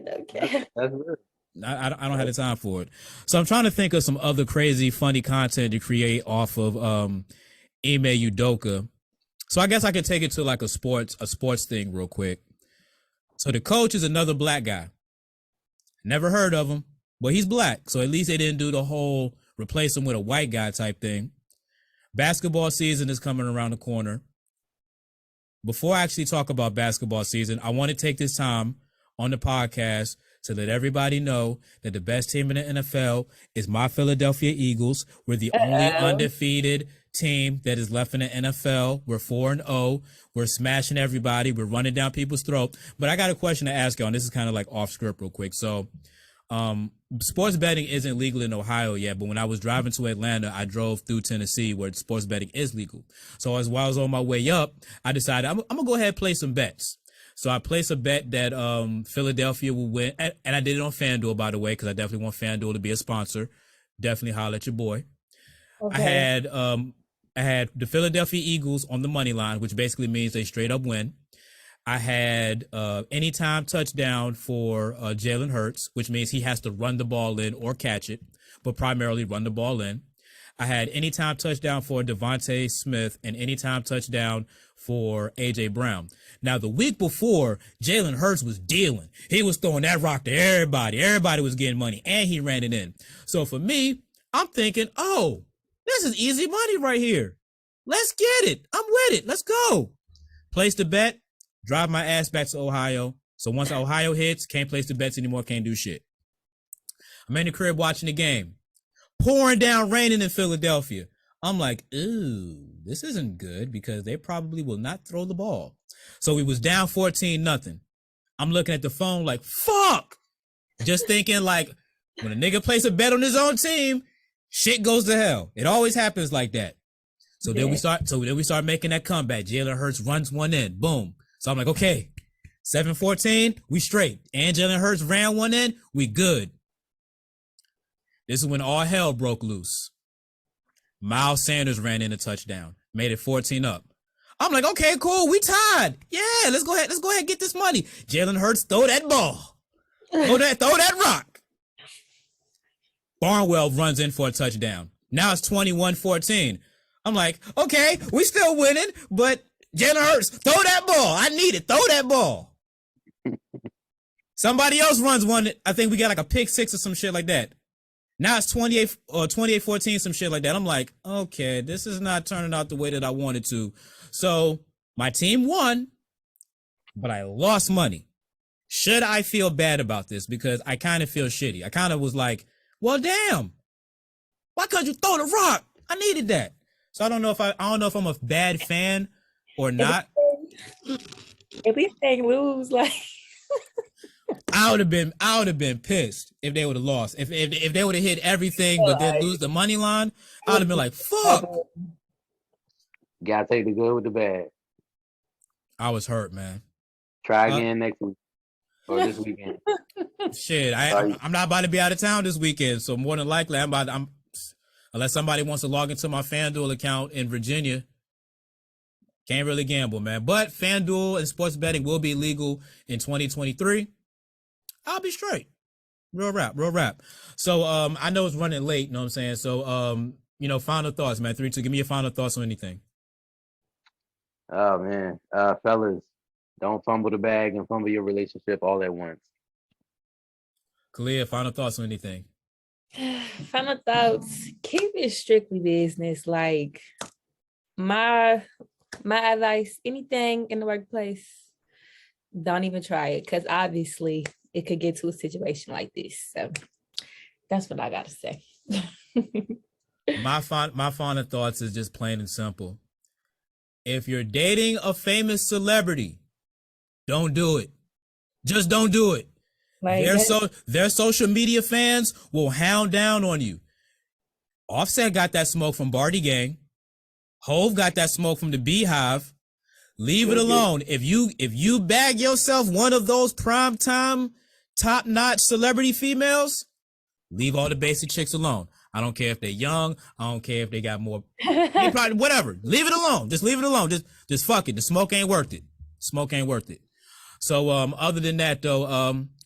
Okay. That's weird. I don't have the time for it. So I'm trying to think of some other crazy, funny content to create off of Ime Udoka. So I guess I could take it to like a sports thing real quick. So the coach is another black guy. Never heard of him, but he's black. So at least they didn't do the whole replace him with a white guy type thing. Basketball season is coming around the corner. Before I actually talk about basketball season, I want to take this time on the podcast to let everybody know that the best team in the NFL is my Philadelphia Eagles. We're the only undefeated team that is left in the NFL. We're 4-0. We're smashing everybody. We're running down people's throat. But I got a question to ask y'all, and this is kind of like off script real quick. So sports betting isn't legal in Ohio yet, but when I was driving to Atlanta, I drove through Tennessee where while I was on my way up, I decided I'm going to go ahead and play some bets. So I placed a bet that Philadelphia will win, and I did it on FanDuel, by the way, because I definitely want FanDuel to be a sponsor. Definitely holler at your boy. Okay. I had the Philadelphia Eagles on the money line, which basically means they straight up win. I had anytime touchdown for Jalen Hurts, which means he has to run the ball in or catch it, but primarily run the ball in. I had anytime touchdown for Devontae Smith and anytime touchdown for A.J. Brown. Now, the week before, Jalen Hurts was dealing. He was throwing that rock to everybody. Everybody was getting money, and he ran it in. So for me, I'm thinking, oh, this is easy money right here. Let's get it. I'm with it. Let's go. Place the bet, drive my ass back to Ohio. So once Ohio hits, can't place the bets anymore, can't do shit. I'm in the crib watching the game. Pouring down, raining in Philadelphia. I'm like, ooh, this isn't good because they probably will not throw the ball. So we was down 14-0. I'm looking at the phone like, fuck. Just thinking like, when a nigga places a bet on his own team, shit goes to hell. It always happens like that. So then we start making that comeback. Jalen Hurts runs one in. Boom. So I'm like, okay, 7-14, we straight. And Jalen Hurts ran one in, we good. This is when all hell broke loose. Miles Sanders ran in a touchdown, made it 14 up. I'm like, okay, cool, we tied. Yeah, let's go ahead and get this money. Jalen Hurts, throw that ball. Throw that rock. Barnwell runs in for a touchdown. Now it's 21-14. I'm like, okay, we still winning, but Jalen Hurts, throw that ball. I need it. Throw that ball. Somebody else runs one. I think we got like a pick six or some shit like that. Now it's 28-14, some shit like that. I'm like, okay, this is not turning out the way that I wanted to. So my team won, but I lost money. Should I feel bad about this? Because I kind of feel shitty. I kind of was like, well, damn, why couldn't you throw the rock? I needed that. So I don't know if I'm a bad fan or not. If we think lose, like I would have been pissed if they would have lost. If they would have hit everything but then lose the money line, I would have been like, fuck. Gotta take the good with the bad. I was hurt, man. Try again next week or this weekend. Shit, I'm not about to be out of town this weekend, so more than likely I'm unless somebody wants to log into my FanDuel account in Virginia. Can't really gamble, man. But FanDuel and sports betting will be legal in 2023. I'll be straight. Real rap. So I know it's running late, you know what I'm saying? So final thoughts, man. 3, 2, give me your final thoughts on anything. Oh man. Fellas, don't fumble the bag and fumble your relationship all at once. Khailyah, final thoughts on anything. Final thoughts, keep it strictly business. Like my advice, anything in the workplace, don't even try it, because obviously it could get to a situation like this. So that's what I gotta say. My final thoughts is just plain and simple. If you're dating a famous celebrity, don't do it. Just don't do it. Like their social media fans will hound down on you. Offset got that smoke from Barty Gang. Hove got that smoke from the Beehive. Leave it alone. If you bag yourself one of those primetime, top-notch celebrity females, leave all the basic chicks alone. I don't care if they're young. I don't care if they got more. Probably, whatever. Leave it alone. Just leave it alone. Just fuck it. The smoke ain't worth it. Smoke ain't worth it. So other than that, though,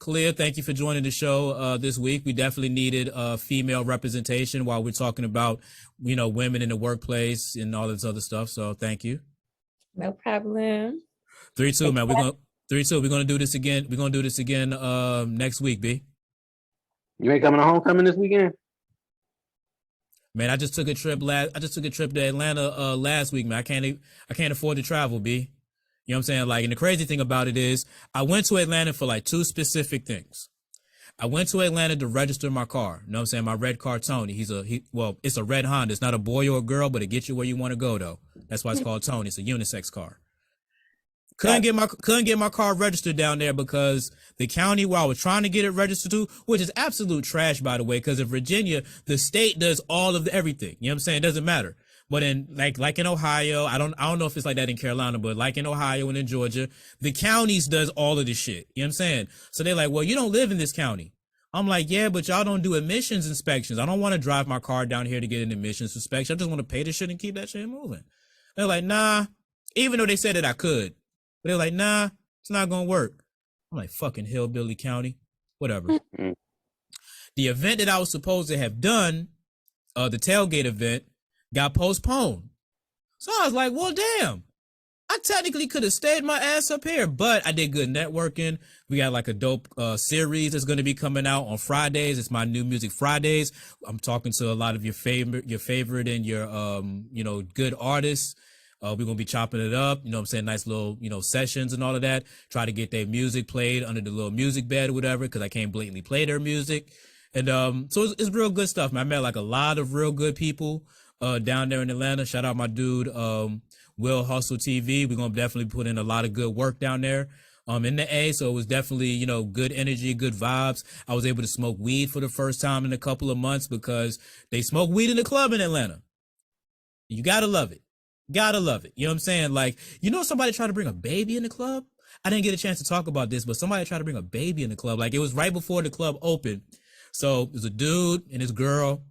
Khailyah, thank you for joining the show this week. We definitely needed female representation while we're talking about, women in the workplace and all this other stuff. So thank you. No problem. 3-2, man. We're gonna do this again. We're gonna do this again next week, B. You ain't coming to homecoming this weekend? Man, I just took a trip to Atlanta last week, man. I can't afford to travel, B. You know what I'm saying? Like, and the crazy thing about it is I went to Atlanta for like 2 specific things. I went to Atlanta to register my car. You know what I'm saying? My red car, Tony. Well, it's a red Honda. It's not a boy or a girl, but it gets you where you want to go though. That's why it's called Tony. It's a unisex car. Couldn't get my car registered down there because the county where I was trying to get it registered to, which is absolute trash by the way, because in Virginia, the state does all of the everything. You know what I'm saying? It doesn't matter. But in like in Ohio, I don't know if it's like that in Carolina, but like in Ohio and in Georgia, the counties does all of this shit. You know what I'm saying? So they're like, well, you don't live in this county. I'm like, yeah, but y'all don't do emissions inspections. I don't want to drive my car down here to get an emissions inspection. I just want to pay the shit and keep that shit moving. They're like, nah, even though they said that I could. But they're like, nah, it's not going to work. I'm like, fucking hillbilly county, whatever. The event that I was supposed to have done, the tailgate event, got postponed. So I was like, well, damn, I technically could have stayed my ass up here, but I did good networking. We got like a dope series that's going to be coming out on Fridays. It's my New Music Fridays. I'm talking to a lot of your favorite and your, good artists. We're going to be chopping it up, you know what I'm saying? Nice little, sessions and all of that. Try to get their music played under the little music bed or whatever, because I can't blatantly play their music. And so it's real good stuff, man. I met like a lot of real good people down there in Atlanta. Shout out my dude, Will Hustle TV. We're going to definitely put in a lot of good work down there in the A. So it was definitely, good energy, good vibes. I was able to smoke weed for the first time in a couple of months because they smoke weed in the club in Atlanta. You got to love it. Gotta love it. You know what I'm saying? Like, somebody tried to bring a baby in the club? I didn't get a chance to talk about this, but somebody tried to bring a baby in the club. Like, it was right before the club opened. So it was a dude and his girl,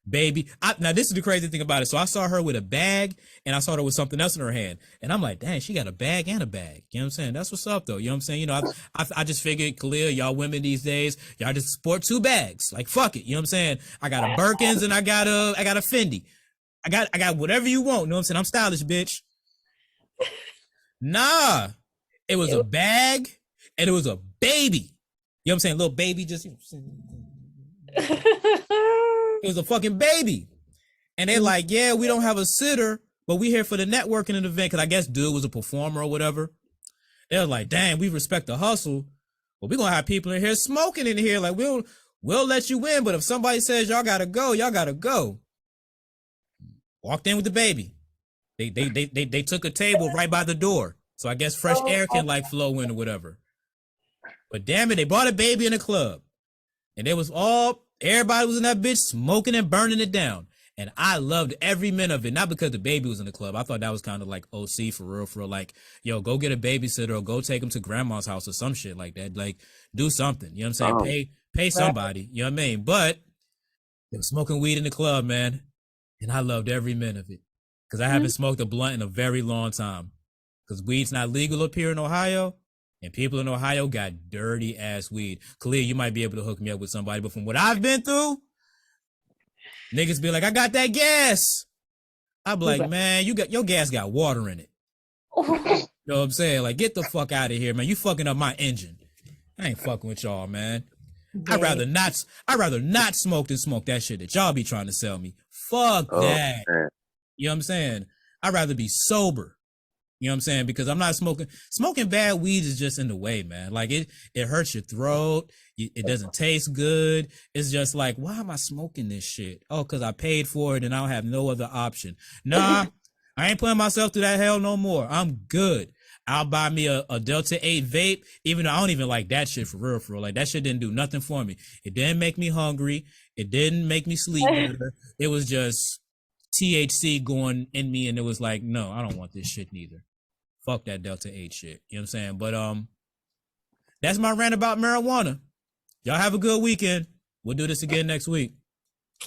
baby. Now, this is the crazy thing about it. So I saw her with a bag and I saw her with something else in her hand. And I'm like, dang, she got a bag and a bag. You know what I'm saying? That's what's up, though. You know what I'm saying? I just figured, Khailyah, y'all women these days, y'all just sport two bags. Like, fuck it. You know what I'm saying? I got a Birkins and I got a Fendi. I got whatever you want. You know what I'm saying? I'm stylish, bitch. Nah. It was a bag and it was a baby. You know what I'm saying? Little baby just. It was a fucking baby. And they're like, yeah, we don't have a sitter, but we here for the networking event. Because I guess dude was a performer or whatever. They're like, damn, we respect the hustle. But we're going to have people in here smoking in here. Like, we'll let you in. But if somebody says y'all got to go, y'all got to go. Walked in with the baby. They took a table right by the door. So I guess fresh air can like flow in or whatever. But damn it, they brought a baby in the club. And everybody was in that bitch smoking and burning it down. And I loved every minute of it. Not because the baby was in the club. I thought that was kind of like OC for real. Like, yo, go get a babysitter or go take them to grandma's house or some shit like that. Like, do something. You know what I'm saying? Pay somebody. You know what I mean? But they were smoking weed in the club, man. And I loved every minute of it because I haven't smoked a blunt in a very long time because weed's not legal up here in Ohio and people in Ohio got dirty ass weed. Khailyah, you might be able to hook me up with somebody, but from what I've been through, niggas be like, I got that gas. I be like, man, your gas got water in it. You know what I'm saying? Like, get the fuck out of here, man. You fucking up my engine. I ain't fucking with y'all, man. I'd rather not smoke than smoke that shit that y'all be trying to sell me. Fuck that. Man. You know what I'm saying? I'd rather be sober. You know what I'm saying? Because I'm not smoking. Smoking bad weed is just in the way, man. Like it hurts your throat. It doesn't taste good. It's just like, why am I smoking this shit? Oh, because I paid for it and I don't have no other option. Nah, I ain't putting myself through that hell no more. I'm good. I'll buy me a Delta 8 vape, even though I don't even like that shit for real. Like, that shit didn't do nothing for me. It didn't make me hungry. It didn't make me sleep better. It was just THC going in me, and it was like, no, I don't want this shit neither. Fuck that Delta 8 shit. You know what I'm saying? But that's my rant about marijuana. Y'all have a good weekend. We'll do this again next week.